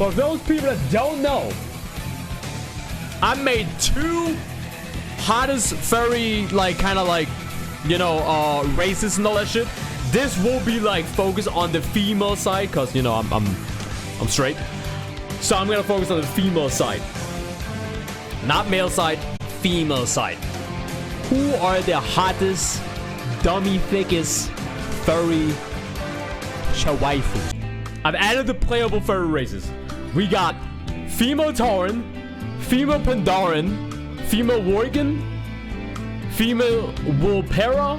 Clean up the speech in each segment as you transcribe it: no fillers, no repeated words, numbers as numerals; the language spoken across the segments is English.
For those people that don't know, I made 2 hottest furry, like, kind of like, you know, races and all that shit. This will be like focused on the female side, cause you know I'm straight, so I'm gonna focus on the female side, not male side, female side. Who are the hottest, dummy thickest furry waifus? I've added the playable furry races. We got female Tauren, female Pandaren, female Worgen, female Vulpera,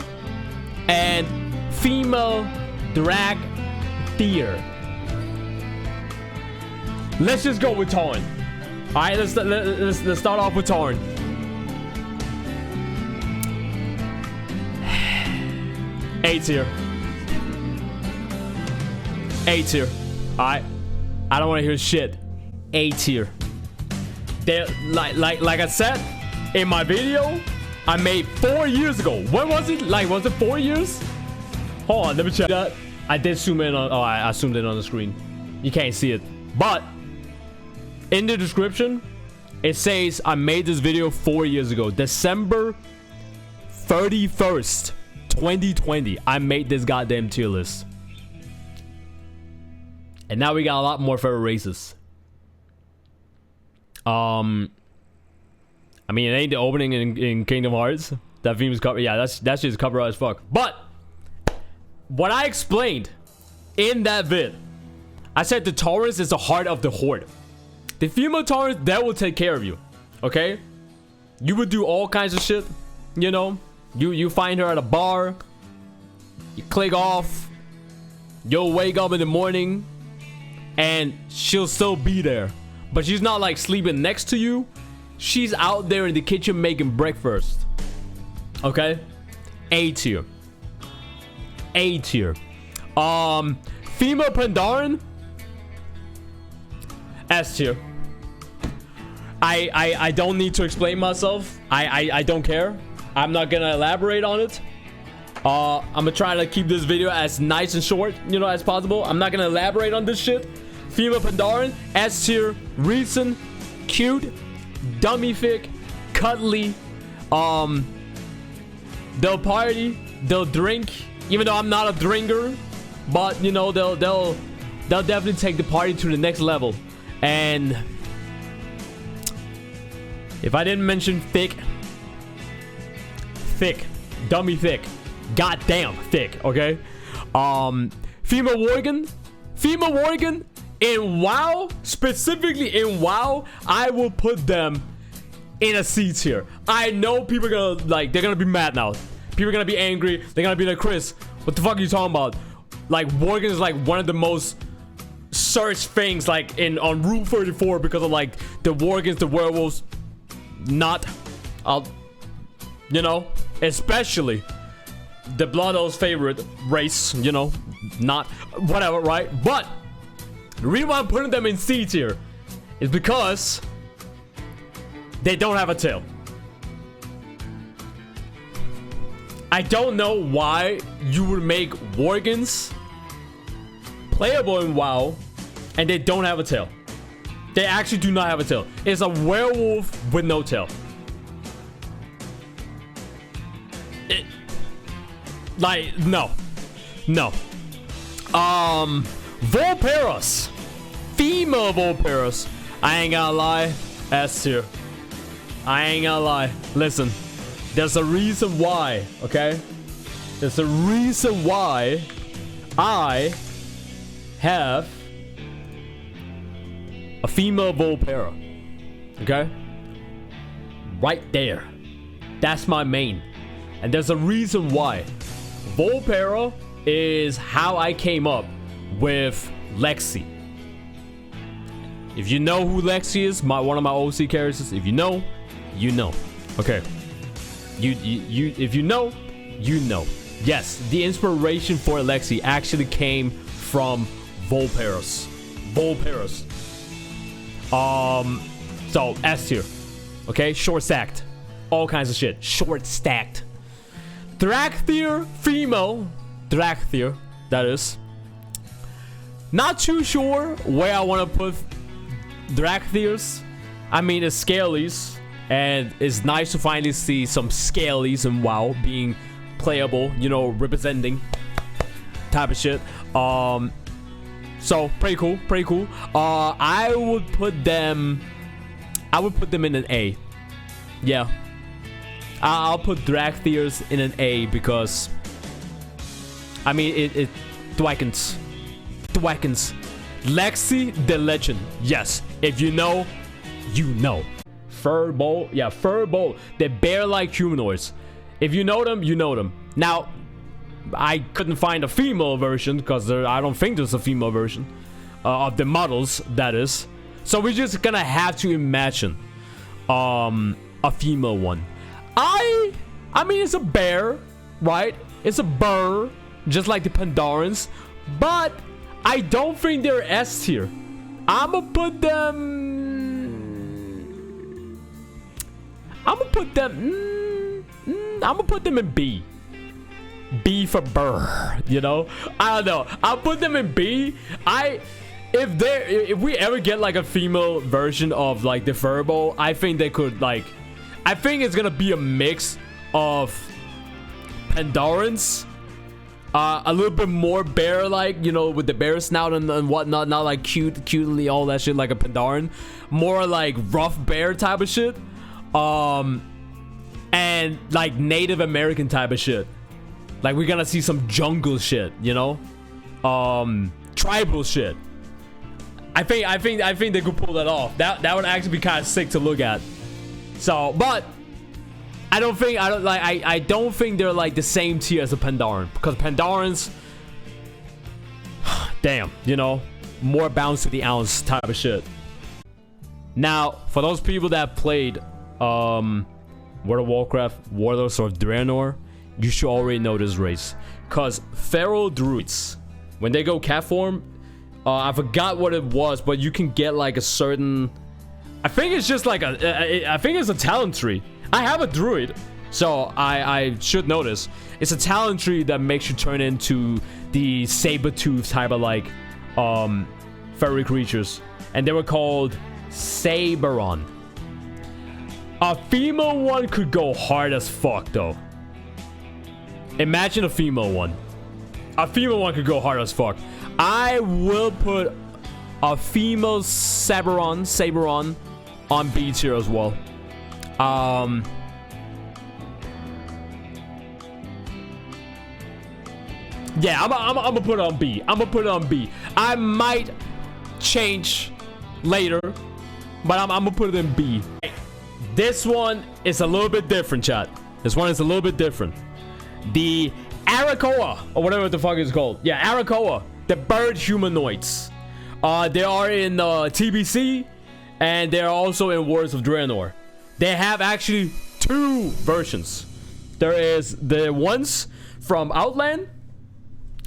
and female Drag Deer. Let's just go with Tauren. Alright, let's start off with Tauren. A tier. A tier. Alright. I don't want to hear shit. A tier. They, like I said in my video I made 4 years ago. When was it? Like, was it 4 years? Hold on, let me check that. I did zoom in on, oh, I zoomed in on the screen. You can't see it. But in the description, it says I made this video 4 years ago. December 31st, 2020. I made this goddamn tier list. And now we got a lot more furry races. I mean, it ain't the opening in Kingdom Hearts. That theme is cover. Yeah, that's just cover as fuck. But what I explained in that vid, I said the Taurus is the heart of the horde. The female Taurus, that will take care of you. Okay? You would do all kinds of shit. You know? You find her at a bar. You click off. You'll wake up in the morning. And she'll still be there. But she's not like sleeping next to you. She's out there in the kitchen making breakfast. Okay? A tier. A tier. Female Pandaren, S tier. I don't need to explain myself. I don't care. I'm not gonna elaborate on it. I'm gonna try to keep this video as nice and short, you know, as possible. I'm not gonna elaborate on this shit. Female Pandaren, S tier. Reason, cute, dummy thick, cuddly. They'll party, they'll drink. Even though I'm not a drinker, but you know, they'll definitely take the party to the next level. And if I didn't mention thick, dummy thick, goddamn thick, okay? Female Worgen in WoW, specifically in WoW, I will put them in a C tier. I know people are gonna, like, they're gonna be mad now. People are gonna be angry. They're gonna be like, Chris, what the fuck are you talking about? Like, Worgen is like one of the most searched things, like, on Route 34 because of like the Worgens, the werewolves. Not, you know, especially the Blood Owl's favorite race, you know, not whatever, right? But the reason why I'm putting them in C tier is because they don't have a tail. I don't know why you would make Worgens playable in WoW and they don't have a tail. They actually do not have a tail. It's a werewolf with no tail. Like, no. Vulperos. Female Vulperos. I ain't gonna lie. S tier. I ain't gonna lie. Listen. There's a reason why, okay? There's a reason why I have a female Vulpera. Okay? Right there. That's my main. And there's a reason why. Vulpera is how I came up with Lexi. If you know who Lexi is, one of my OC characters, if you know, you know. Okay. If you know, you know. Yes, the inspiration for Lexi actually came from Vulperos. So S tier. Okay, short stacked. All kinds of shit. Short stacked. Drakthir, female. Drakthir, that is. Not too sure where I want to put Dracthyrs. I mean, it's scalies, and it's nice to finally see some scalies in WoW being playable, you know, representing type of shit. So pretty cool, pretty cool. I would put them in an A. Yeah, I'll put Dracthyrs in an A because I mean it thwackens. Lexi the Legend. Yes, if you know, you know. Furbolt, yeah, Furbolt. They're bear-like humanoids. If you know them, you know them. Now, I couldn't find a female version because I don't think there's a female version of the models, that is. So we're just gonna have to imagine a female one. I mean, it's a bear, right? It's a burr, just like the Pandorans, but I don't think they're S tier. I'ma put them in B. B for burr, you know? I don't know. I'll put them in B. If we ever get like a female version of like the Furbo, I think they could like, I think it's gonna be a mix of Pandorans, a little bit more bear-like, you know, with the bear snout and whatnot, not like cutely all that shit like a Pandaran, more like rough bear type of shit, and like Native American type of shit. Like we're gonna see some jungle shit, you know, tribal shit. I think they could pull that off. That would actually be kind of sick to look at. So, but I don't think they're like the same tier as a Pandaran, because Pandarans, damn, you know, more bounce to the ounce type of shit. Now, for those people that played World of Warcraft, Warlords of Draenor, you should already know this race, because feral druids, when they go cat form, I forgot what it was, but you can get like a certain, I think it's just like I think it's a talent tree. I have a druid, so I should know this. It's a talent tree that makes you turn into the saber-tooth type of like furry creatures, and they were called Saberon. A female one could go hard as fuck though. Imagine a female one. A female one could go hard as fuck. I will put a female Saberon on B tier as well. Yeah, I'm gonna put it on B. I'm gonna put it on B. I might change later, but I'm gonna put it in B. This one is a little bit different, chat. This one is a little bit different. The Arakoa, or whatever the fuck it's called. Yeah, Arakoa, the bird humanoids. They are in TBC, and they're also in Warlords of Draenor. They have actually two versions. There is the ones from Outland,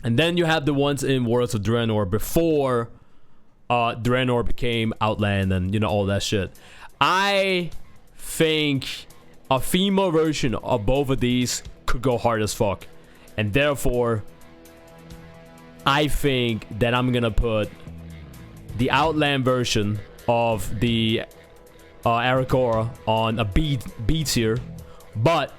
and then you have the ones in Warlords of Draenor before Draenor became Outland and, you know, all that shit. I think a female version of both of these could go hard as fuck, and therefore I think that I'm gonna put the Outland version of the Arakora on a B tier, but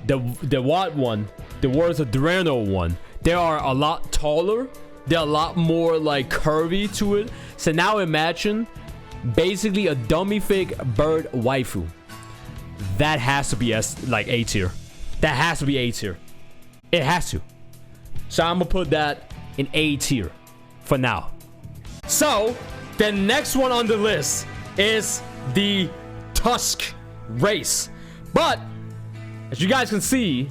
the what one, the Warlords of Draenor one, they are a lot taller, they're a lot more like curvy to it. So now imagine basically a dummy fig bird waifu. That has to be like A tier. That has to be A tier. It has to. So I'm gonna put that in A tier for now. So the next one on the list is the Tusk race. But as you guys can see,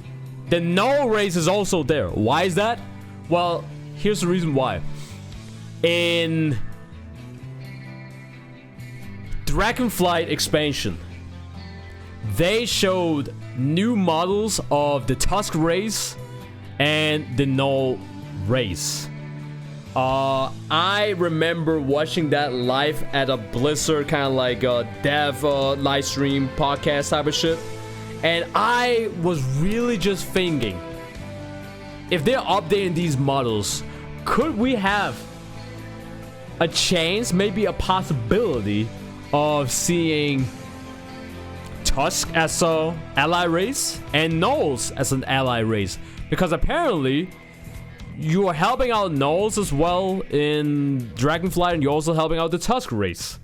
the Null race is also there. Why is that? Well, here's the reason why. In Dragonflight expansion, they showed new models of the Tusk race and the Null race. I remember watching that live at a Blizzard kind of like a dev live stream podcast type of shit, and I was really just thinking, if they're updating these models, could we have a chance, maybe a possibility of seeing Tusk as a ally race and Gnolls as an ally race, because apparently you are helping out Gnolls as well in Dragonflight, and you're also helping out the Tusk race.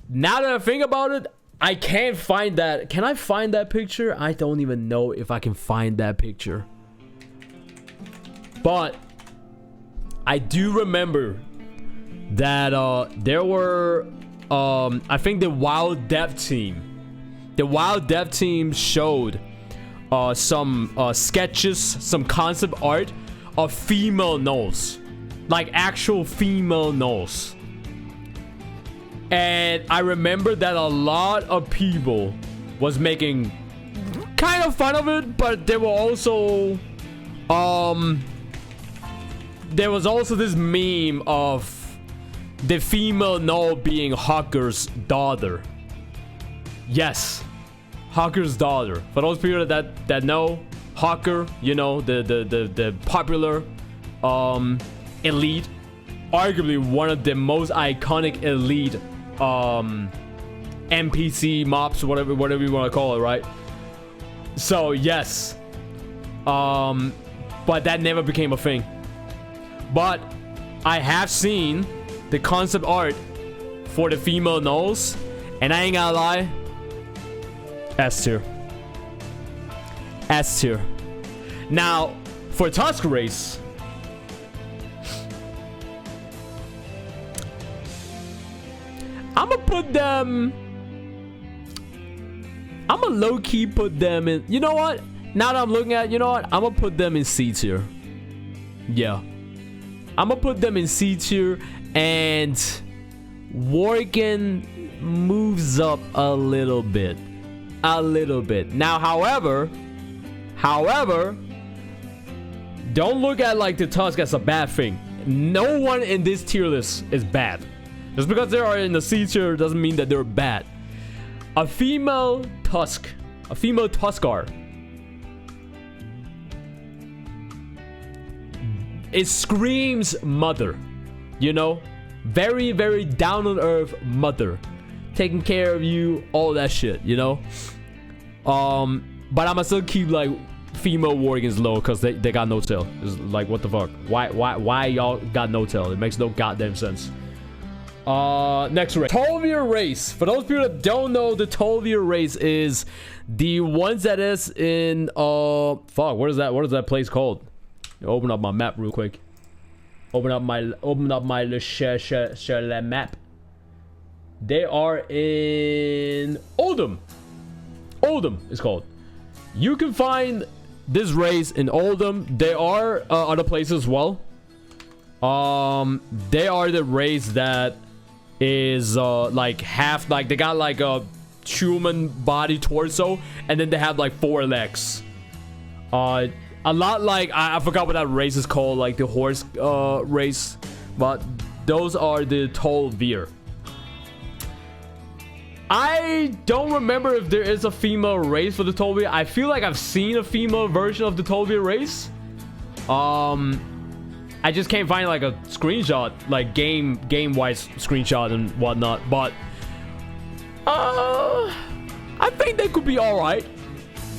Now that I think about it, I can't find that. Can I find that picture? I don't even know if I can find that picture. But I do remember that there were I think the WoW dev team showed some sketches, some concept art of female Gnolls, like actual female Gnolls. And I remember that a lot of people was making kind of fun of it, but there were also there was also this meme of the female Gnoll being Hawker's daughter. Yes, Hawker's daughter. For those people that know Hawker, you know, the popular elite, arguably one of the most iconic elite NPC mobs, whatever you want to call it, right? So yes, but that never became a thing. But I have seen the concept art for the female Gnolls, and I ain't gonna lie, S tier. S tier. Now, for Tusk race, I'ma put them, I'ma low-key put them in, you know what? Now that I'm looking at it, you know what? I'ma put them in C tier. Yeah. I'ma put them in C tier, and Worgen moves up a little bit. A little bit. Now, however, don't look at like the Tusk as a bad thing. No one in this tier list is bad. Just because they are in the C tier doesn't mean that they're bad. A female Tusk, a female Tuskar, it screams mother, you know, very, very down on earth mother, taking care of you, all that shit, you know. But I'ma still keep like female Worgens low because they got no tail. It's like, what the fuck? Why y'all got no tail? It makes no goddamn sense. Next race, Tolvir race. For those people that don't know, the Tolvir race is the ones that is in fuck, what is that place called? Open up my map real quick. Open up my map. They are in Oldham. Oldham is called. You can find this race in Oldham. There are other places as well. They are the race that is like half, like they got like a human body torso, and then they have like 4 legs. A lot like I forgot what that race is called, like the horse race, but those are the Tolvir. I don't remember if there is a female race for the Tolvir. I feel like I've seen a female version of the Tolvir race. I just can't find like a screenshot, like game-wise screenshot and whatnot. But I think they could be all right.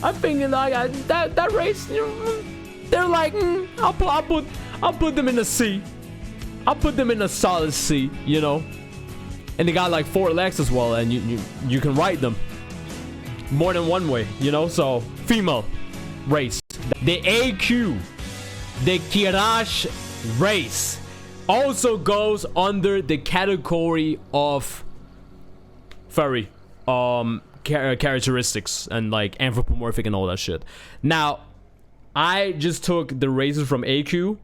I think like that race, you know, they're like, I'll put them in a C. I'll put them in a solid C, you know. And they got like 4 legs as well, and you can ride them more than one way, you know. So female race, the AQ, the Kirash race, also goes under the category of furry characteristics and like anthropomorphic and all that shit. Now, I just took the races from AQ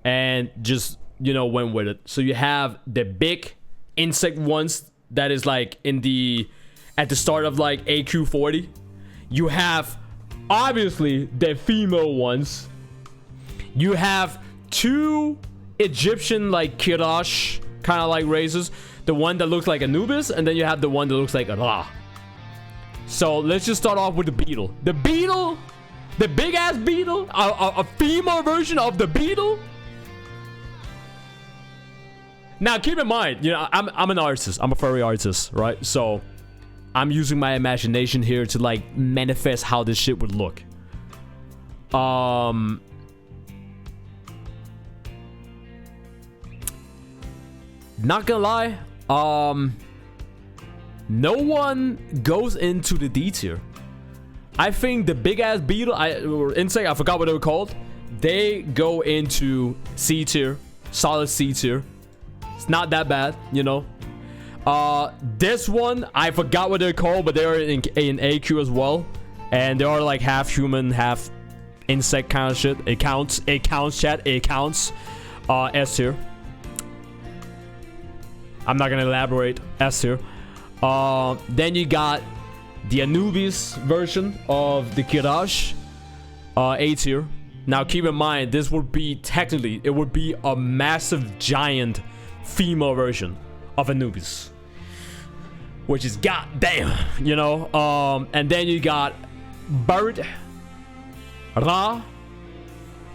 and just, you know, went with it. So you have the big insect ones that is like in the at the start of like AQ 40. You have obviously the female ones. You have 2 Egyptian like Kirash kind of like races. The one that looks like Anubis, and then you have the one that looks like Ra. So let's just start off with the beetle. The beetle, the big ass beetle, a female version of the beetle. Now, keep in mind, you know, I'm an artist. I'm a furry artist, right? So, I'm using my imagination here to, like, manifest how this shit would look. Not gonna lie, no one goes into the D tier. I think the big ass beetle or insect, I forgot what they were called, they go into C tier, solid C tier. It's not that bad, you know. This one, I forgot what they're called, but they're in AQ as well, and they are like half human, half insect kind of shit. It counts, chat, it counts. S tier. I'm not gonna elaborate. S tier. Then you got the Anubis version of the Kirash, A tier. Now keep in mind, this would be technically, it would be a massive giant female version of Anubis, which is goddamn, you know. And then you got Bird Ra,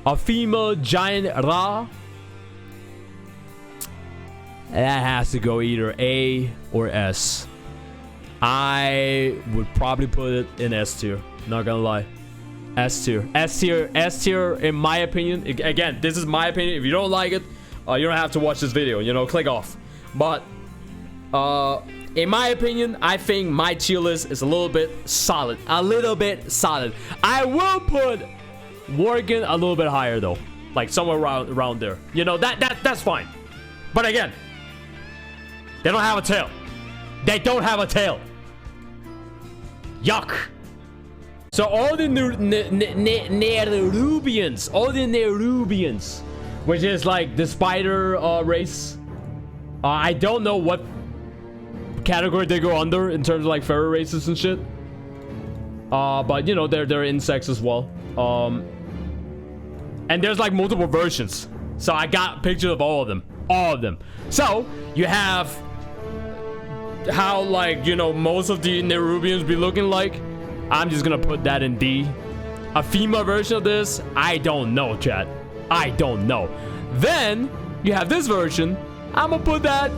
a female giant Ra. That has to go either A or S. I would probably put it in S tier. Not gonna lie. S tier. S tier. S tier, in my opinion. Again, this is my opinion. If you don't like it, you don't have to watch this video. You know, click off. But, in my opinion, I think my tier list is a little bit solid. A little bit solid. I will put Worgen a little bit higher, though. Like, somewhere around there. You know, that's fine. But again, they don't have a tail. They don't have a tail. Yuck. So all the Nerubians, which is like the spider race. I don't know what category they go under in terms of like furry races and shit. But you know, they're insects as well. And there's like multiple versions. So I got pictures of all of them. All of them. So you have how, like, you know, most of the Nerubians be looking like. I'm just gonna put that in D. A female version of this, I don't know, chat. I don't know. Then you have this version. I'm gonna put that.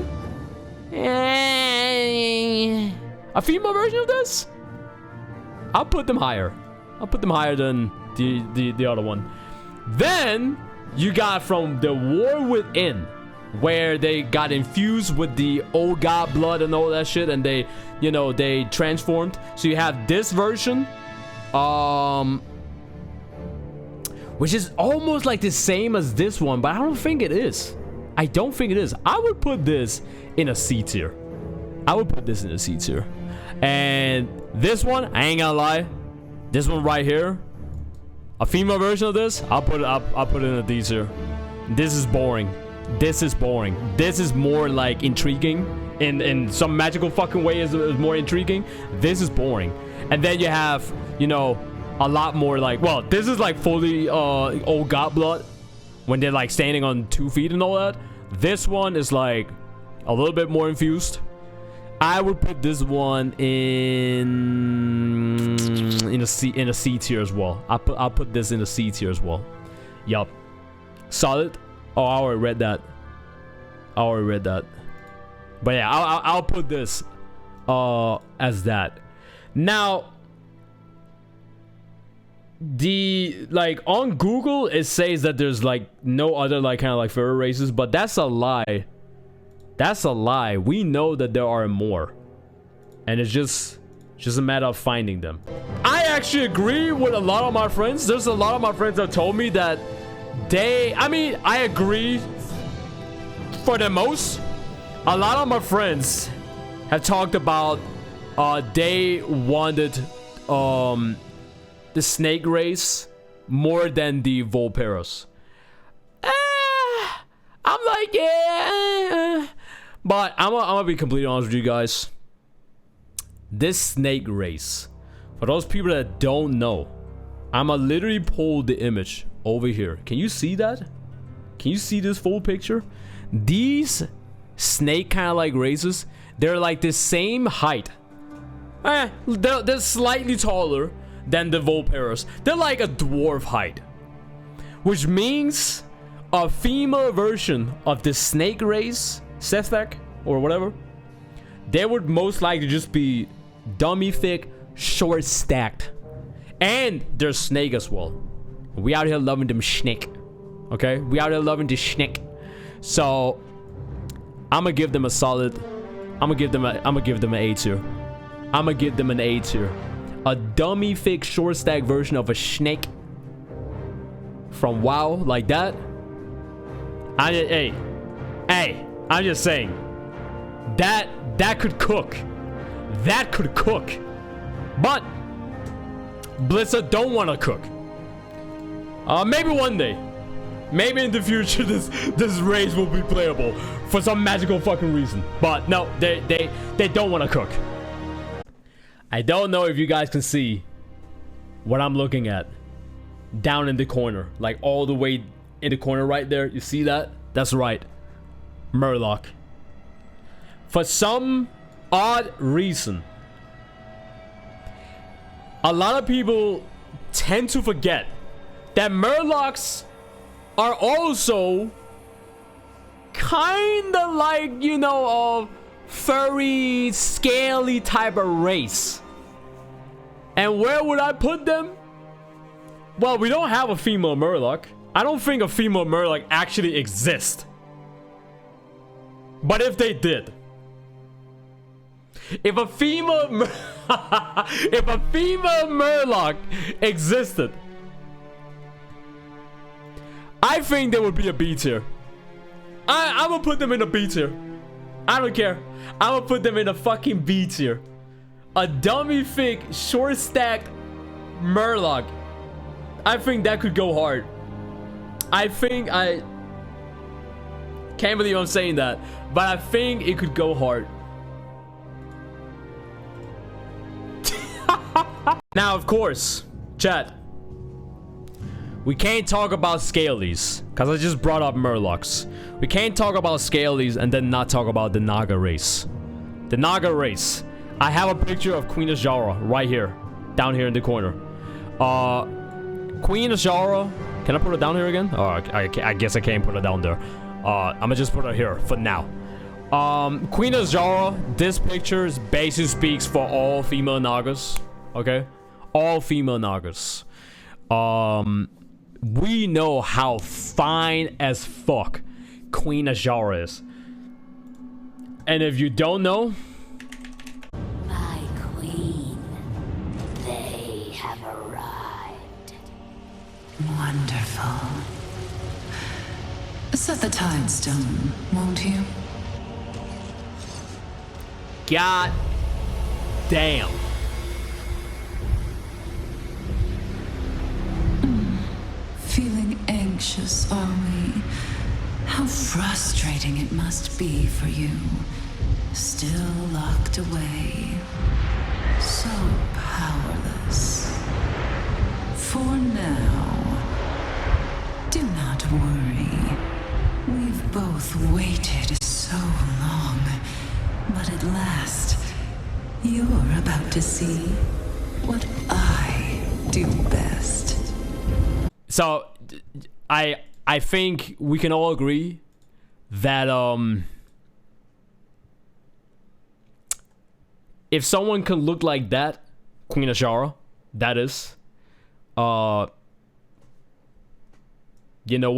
A female version of this, I'll put them higher. I'll put them higher than the other one. Then you got from the War Within, where they got infused with the old god blood and all that shit, and they, you know, they transformed. So you have this version, which is almost like the same as this one, but I don't think it is. I don't think it is. I would put this in a C tier. I would put this in a C tier. And this one, I ain't gonna lie, this one right here, a female version of this, I'll put it in a D tier. This is boring. This is boring. This is more like intriguing. In some magical fucking way is more intriguing. This is boring. And then you have, you know, a lot more like, well, this is like fully old god blood when they're like standing on 2 feet and all that. This one is like a little bit more infused. I would put this one in a C tier as well. I'll put this in a C tier as well. Yup. Solid. Oh, I already read that. But yeah, I'll put this as that. Now, like on Google it says that there's like no other like kind of like furry races, but that's a lie. That's a lie. We know that there are more, and it's just a matter of finding them. I actually agree with a lot of my friends. There's a lot of my friends that told me that I agree for the most. A lot of my friends have talked about they wanted the snake race more than the Volperos. I'm like, yeah. But I'm gonna be completely honest with you guys. This snake race, for those people that don't know, I'ma literally pull the image over here. Can you see that? Can you see this full picture? These snake kind of like races, they're like the same height. They're slightly taller than the Volperos. They're like a dwarf height, which means a female version of the snake race Sethek or whatever, they would most likely just be dummy thick, short stacked. And there's snake as well. We out here loving them snake. Okay? We out here loving the snake. So I'm gonna give them a solid. I'm gonna give them an A tier. I'm gonna give them an A tier. A dummy thick short stack version of a snake from WoW like that. Hey, I'm just saying that could cook. That could cook. But Blizzard don't want to cook. Maybe one day. Maybe in the future this race will be playable for some magical fucking reason. But no, they don't want to cook. I don't know if you guys can see what I'm looking at down in the corner, like all the way in the corner right there. You see that? That's right, Murloc. For some odd reason, a lot of people tend to forget that Murlocs are also kinda like, you know, a furry, scaly type of race. And where would I put them? Well, we don't have a female Murloc. I don't think a female Murloc actually exists. But if they did, if a female Murloc existed, I think there would be a B tier. I'm gonna put them in a B tier. I don't care. I'm gonna put them in a fucking B tier. A dummy thick, short stacked Murloc. I think that could go hard. I can't believe I'm saying that, but I think it could go hard. Now, of course, chat, we can't talk about Scalies, because I just brought up Murlocs. We can't talk about Scalies and then not talk about the Naga race. The Naga race. I have a picture of Queen Azshara right here, down here in the corner. Queen Azshara. Can I put it down here again? Oh, I guess I can't put it down there. I'm gonna just put it here for now. Queen Azshara, this picture basically speaks for all female Nagas. Okay? All female Nagas. We know how fine as fuck Queen Azshara is. And if you don't know, my queen, they have arrived. Wonderful. Set the tide stone, won't you? god damn. Feeling anxious, are we? How frustrating it must be for you. Still locked away. So powerless. For now, do not worry. We've both waited so long. But at last, you're about to see what I do best. So, I think we can all agree that if someone can look like that, Queen Azshara, that is, you know,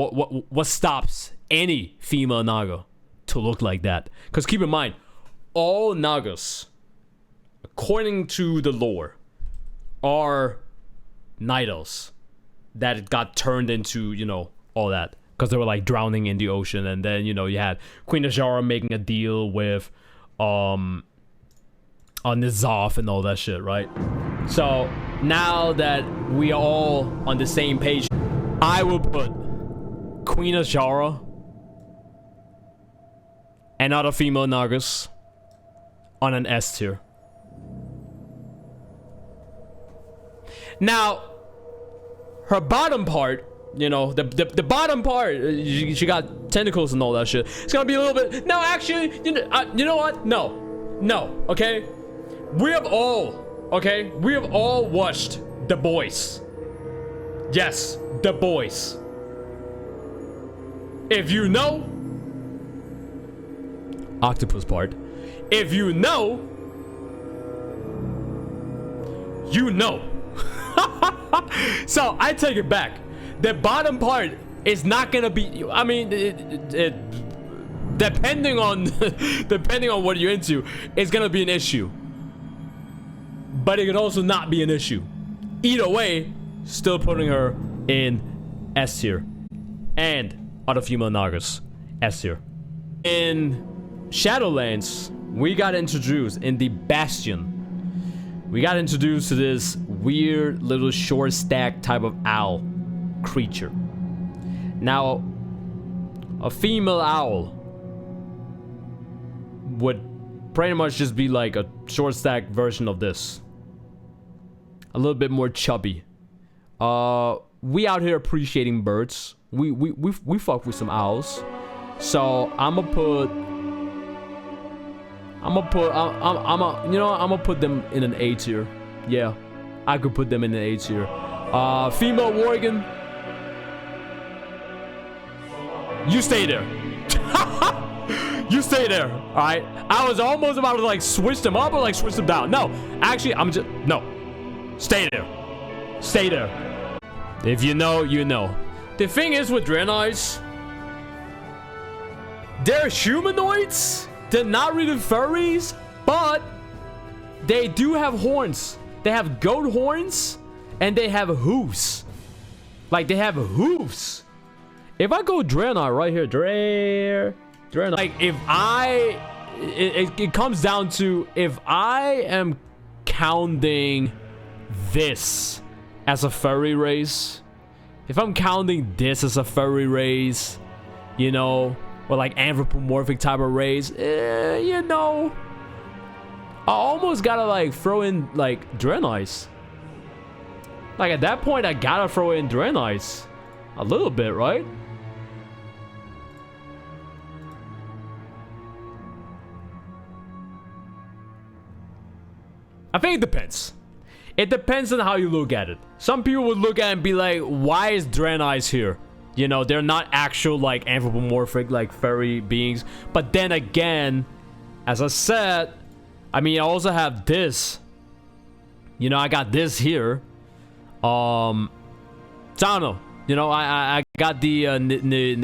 what stops any female Naga to look like that? Because keep in mind, all Nagas, according to the lore, are night elves that got turned into, you know, all that, because they were like drowning in the ocean. And then, you know, you had Queen Azshara making a deal with N'Zoth and all that shit, right? So now that we are all on the same page, I will put Queen Azshara and other female Nagas on an S tier. Now, her bottom part, you know, the bottom part, she got tentacles and all that shit. It's gonna be a little bit. No, actually, you know what? No, okay. We have all watched The Boys. Yes, The Boys. If you know, octopus part. If you know, you know. So I take it back. The bottom part is not gonna be, I mean, depending on depending on what you're into, it's gonna be an issue. But it could also not be an issue. Either way, still putting her in S tier. And other female Nagas, S tier. In Shadowlands, we got introduced in the Bastion. We got introduced to this weird little short stack type of owl creature. Now, a female owl would pretty much just be like a short stack version of this. A little bit more chubby. We out here appreciating birds. We fuck with some owls. So I'ma put them in an A tier. Yeah, I could put them in an A tier. Female Worgen, you stay there. You stay there. All right. I was almost about to like switch them up or like switch them down. No, actually, no. Stay there. Stay there. If you know, you know. The thing is with Draenei's, they're humanoids. They're not really furries, but they do have horns. They have goat horns, and they have hooves. Like, they have hooves. If I go Draenei right here, Draenei. Like, if it comes down to if I am counting this as a furry race, if I'm counting this as a furry race, you know, or like anthropomorphic type of race, you know, I almost gotta like throw in like Draenei's. Like at that point, I gotta throw in Draenei's a little bit, right? I think it depends. It depends on how you look at it. Some people would look at it and be like, why is Draenei's here? You know, they're not actual like anthropomorphic like furry beings. But then again, as I said, I mean, I also have this. You know, I got this here. So I don't know. You know, I got the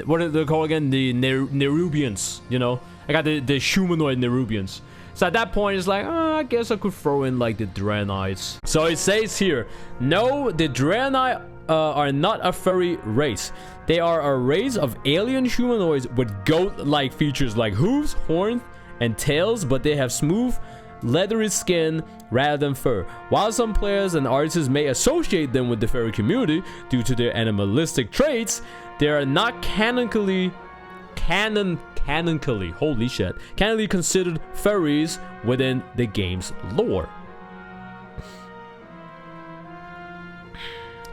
what are they called again? The Nerubians. You know, I got the humanoid Nerubians. So at that point, it's like, I guess I could throw in like the Draenei's. So it says here, no, the Draenei are not a furry race. They are a race of alien humanoids with goat-like features like hooves, horns, and tails, but they have smooth, leathery skin rather than fur. While some players and artists may associate them with the furry community due to their animalistic traits, they are not canonically considered furries within the game's lore.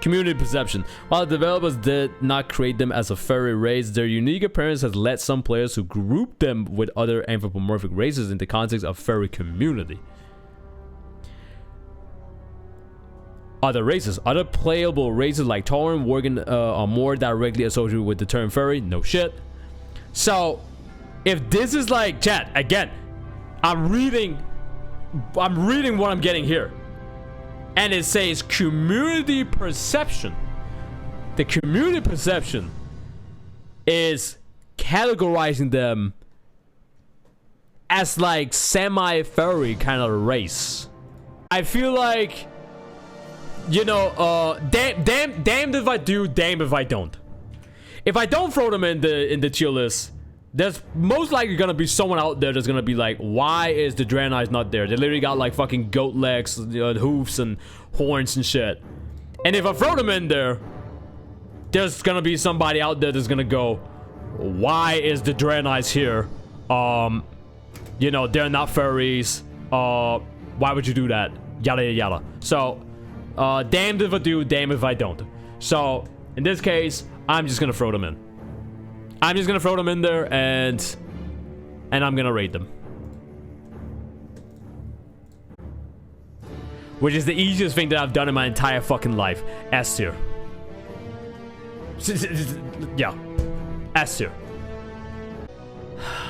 Community perception. While the developers did not create them as a furry race, their unique appearance has led some players to group them with other anthropomorphic races in the context of furry community. Other races. Other playable races like Tauren, Worgen are more directly associated with the term furry. No shit. So, if this is like, chat, again, I'm reading what I'm getting here. And it says community perception. The community perception is categorizing them as like semi-furry kind of race. I feel like, you know, damned if I do, damned if I don't. If I don't throw them in the tier list, there's most likely gonna be someone out there that's gonna be like, why is the Draenei's not there? They literally got like fucking goat legs, hoofs and horns and shit. And if I throw them in there, there's gonna be somebody out there that's gonna go, why is the Draenei's here? You know, they're not furries. Why would you do that? Yada yada. So, damned if I do, damned if I don't. So, in this case, I'm just gonna throw them in. I'm just gonna throw them in there and I'm gonna rate them. Which is the easiest thing that I've done in my entire fucking life. S tier. Yeah. S tier.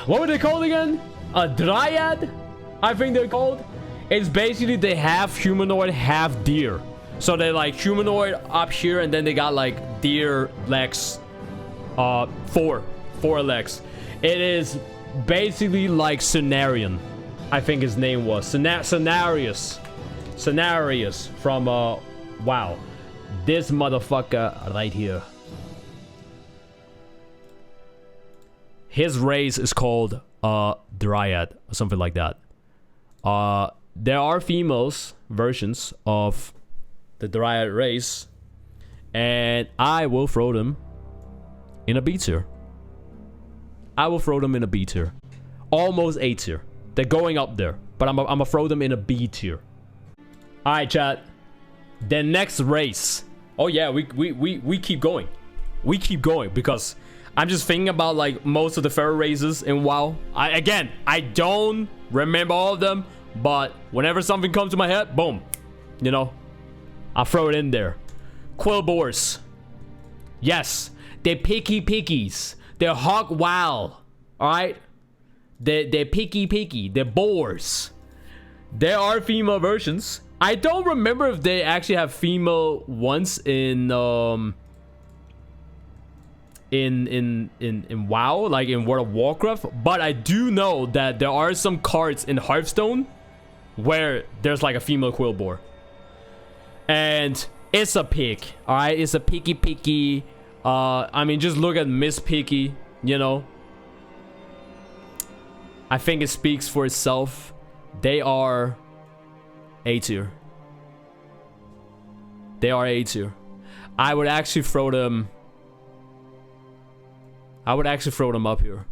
What were they called again? a dryad, I think they're called. It's basically they half humanoid, half deer. So they're like humanoid up here, and then they got like deer legs. Four legs. It is basically like Cenarion. I think his name was Cenarius from WoW. This motherfucker right here. His race is called Dryad or something like that. There are females versions of the Dryad race, and I will throw them in a B tier. I will throw them in a B tier. Almost A tier. They're going up there, but I'm gonna throw them in a B tier. Alright, chat. The next race. Oh yeah, we keep going. We keep going because I'm just thinking about like most of the furry races in WoW. I don't remember all of them, but whenever something comes to my head, boom, you know, I'll throw it in there. Quill boars. Yes, they're picky pickies. They're hog wild. Alright? They're picky. They're boars. There are female versions. I don't remember if they actually have female ones in WoW, like in World of Warcraft, but I do know that there are some cards in Hearthstone where there's like a female quill boar. And it's a pick, alright? It's a picky. I mean, just look at Miss Picky, you know. I think it speaks for itself. They are A tier. They are A tier. I would actually throw them up here.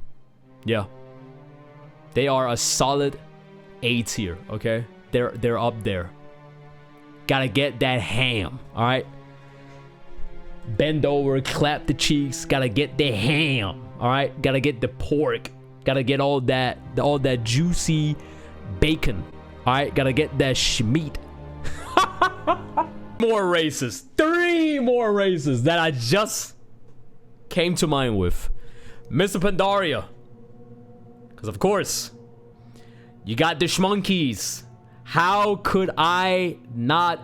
Yeah. They are a solid A tier, okay? They're up there. Gotta get that ham, alright? Bend over, clap the cheeks. Gotta get the ham, alright? Gotta get the pork. Gotta get all that juicy bacon. Alright, gotta get that schmeat. More races. 3 more races that I just came to mind with. Mr. Pandaria. Because of course, you got the schmonkeys. How could I not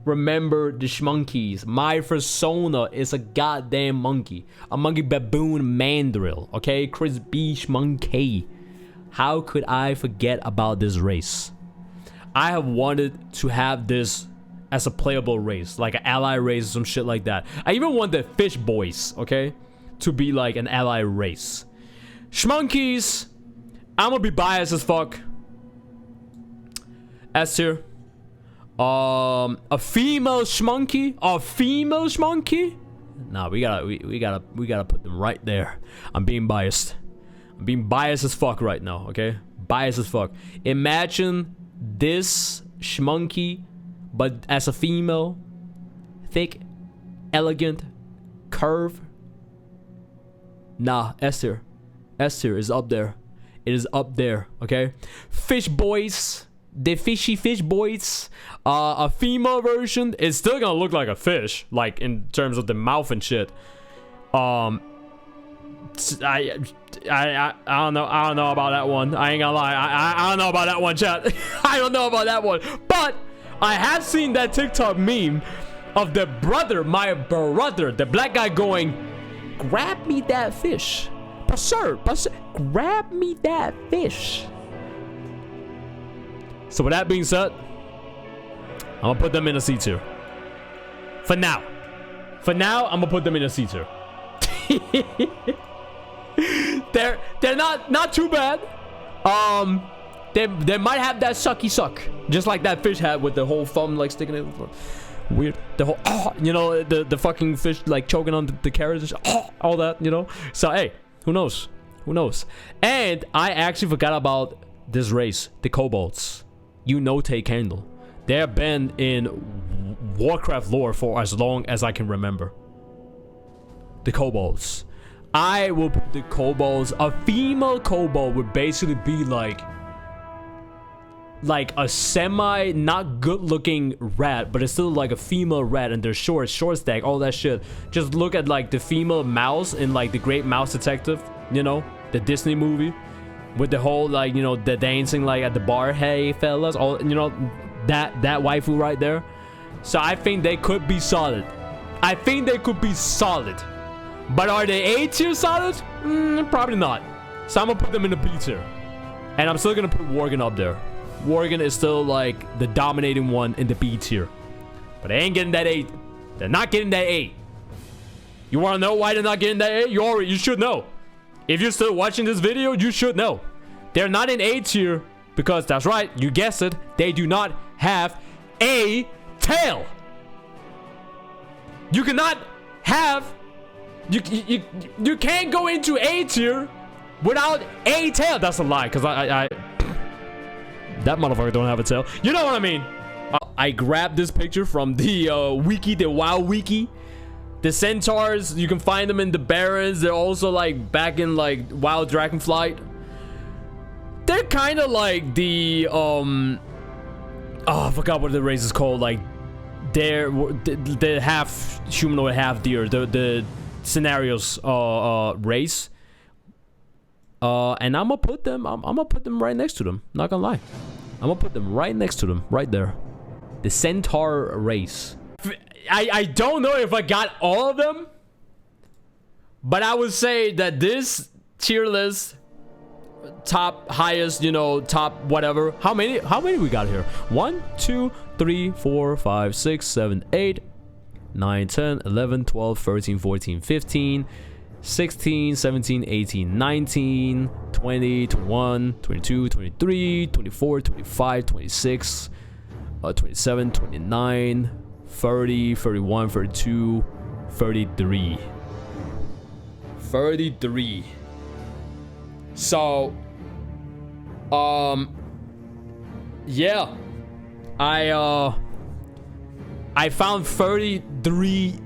remember the schmonkeys? My persona is a goddamn monkey. A monkey baboon mandrill. Okay? Chris B. Schmonkey. How could I forget about this race? I have wanted to have this as a playable race. Like an ally race or some shit like that. I even want the fish boys, okay? To be like an ally race. Schmonkeys. I'm gonna be biased as fuck. S tier. A female schmonkey? A female schmonkey? Nah, we gotta put them right there. I'm being biased. I'm being biased as fuck right now, okay? Biased as fuck. Imagine this schmonkey, but as a female. Thick, elegant, curve. Nah, S tier. S tier is up there. It is up there, okay? Fish boys. The fishy fish boys. A female version is still gonna look like a fish, like in terms of the mouth and shit. I don't know about that one. I ain't gonna lie. I don't know about that one, chat. I don't know about that one. But I have seen that TikTok meme of the brother, my brother, the black guy going, "Grab me that fish, sir, grab me that fish." So with that being said, I'm gonna put them in a C tier. For now. I'm gonna put them in a C tier. They're not too bad. They might have that sucky suck, just like that fish had with the whole thumb like sticking in. Weird. The whole you know, the fucking fish like choking on the carrots and shit, all that, you know. So hey, who knows? And I actually forgot about this race, the kobolds. You know, take candle. They have been in Warcraft lore for as long as I can remember. The kobolds. I will put the kobolds. A female kobold would basically be like a semi not good looking rat, but it's still like a female rat, and they're short stack, all that shit. Just look at like the female mouse in like the Great Mouse Detective, you know, the Disney movie. with the whole like, you know, the dancing like at the bar, hey fellas, all, you know, that waifu right there. So I think they could be solid. I think they could be solid. But are they A tier solid? Probably not. So I'm gonna put them in the B tier. And I'm still gonna put Worgen up there. Worgen is still like the dominating one in the B tier. But they ain't getting that A. They're not getting that A. You wanna know why they're not getting that A? You should know. If you're still watching this video, you should know. They're not in A tier because that's right, you guessed it, they do not have a tail. You cannot have, you can't go into A tier without a tail. That's a lie, because I that motherfucker don't have a tail. You know what I mean? I grabbed this picture from the wiki, the WoW wiki. The centaurs, you can find them in the barrens. They're also like back in like WoW Dragonflight. They're kind of like the oh, I forgot what the race is called. Like they're the half humanoid, half deer. The scenarios race. And I'm gonna put them. I'm gonna put them right next to them. Not gonna lie, I'm gonna put them right next to them, right there. The centaur race. I don't know if I got all of them, but I would say that this tier list, top, highest, you know, top whatever. How many we got here? 1 2 3 4 5 6 7 8 9 10 11 12 13 14 15 16 17 18 19 20 21 22 23 24 25 26 27 29 30, 31, 32, 33. 33. So, yeah. I found 33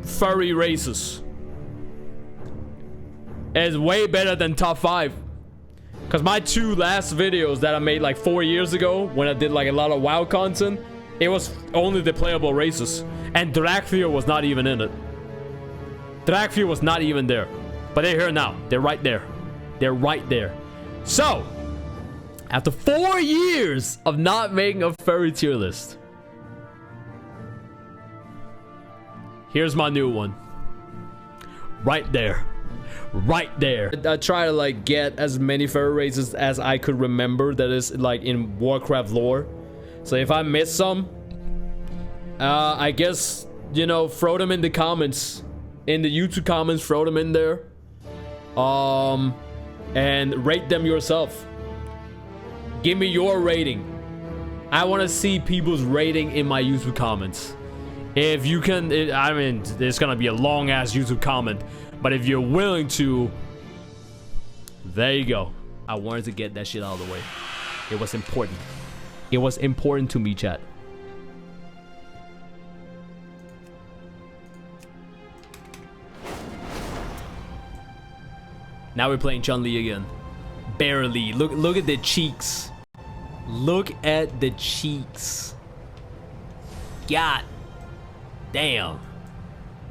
furry races. It's way better than top 5. Because my 2 last videos that I made like 4 years ago, when I did like a lot of WoW content, it was only the playable races. And Dragfear was not even in it. Dragfear was not even there. But they're here now. They're right there. They're right there. So, after 4 years of not making a furry tier list, here's my new one. Right there. Right there. I try to like get as many furry races as I could remember that is like in Warcraft lore. So if I miss some, I guess, you know, throw them in the comments. In the YouTube comments, throw them in there. And rate them yourself. Give me your rating. I want to see people's rating in my YouTube comments. If you can, I mean, it's gonna be a long ass YouTube comment, but if you're willing to, there you go. I wanted to get that shit out of the way. It was important. It was important to me, chat. Now we're playing Chun-Li again. Barely. Look at the cheeks. Look at the cheeks. God damn.